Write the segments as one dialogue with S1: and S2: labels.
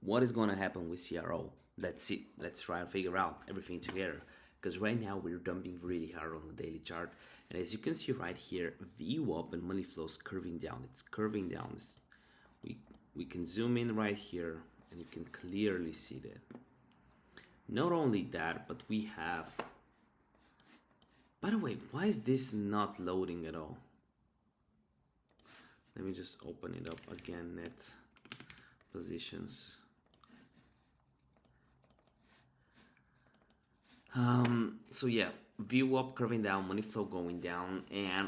S1: What is going to happen with CRO? Let's see. Let's try and figure out everything together. Because right now we're dumping really hard on the daily chart, and as you can see right here, VWAP and money flow is curving down. It's curving down. We can zoom in right here, and you can clearly see that. Not only that, but we have. By the way, why is this not loading at all? Let me just open it up again. Net positions. So yeah, VWAP curving down, money flow going down,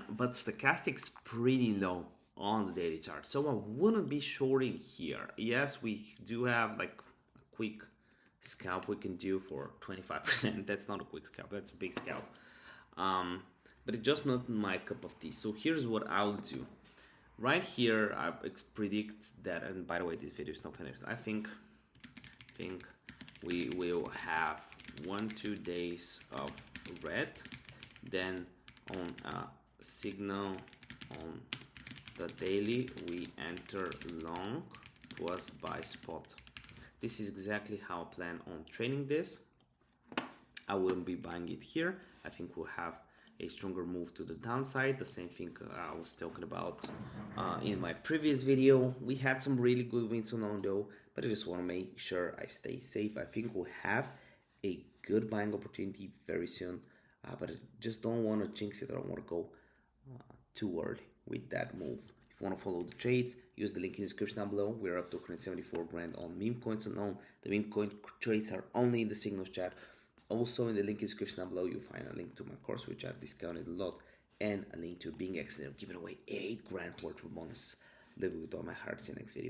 S1: but stochastics pretty low on the daily chart. So I wouldn't be shorting here. Yes, we do have like a quick scalp we can do for 25%. That's not a quick scalp, that's a big scalp. But it's just not my cup of tea. So here's what I'll do. Right here, I predict that, and by the way, this video is not finished. I think we will have 1-2 days of red, then on a signal on the daily we enter long plus buy spot. This is exactly how I plan on trading this. I wouldn't be buying it here. I think we'll have a stronger move to the downside. The same thing I was talking about in my previous video. We had some really good wins on though, but I just want to make sure I stay safe. I think we'll have a good buying opportunity very soon, but I just don't want to jinx it. I don't want to go too early with that move. If you want to follow the trades, use the link in the description down below. We're up to 174 grand on meme coins unknown. The meme coin trades are only in the signals chat. Also in the link in the description down below, you'll find a link to my course, which I've discounted a lot, and a link to being excellent, giving away 8 grand worth of bonuses. Live with all my heart. See you next video.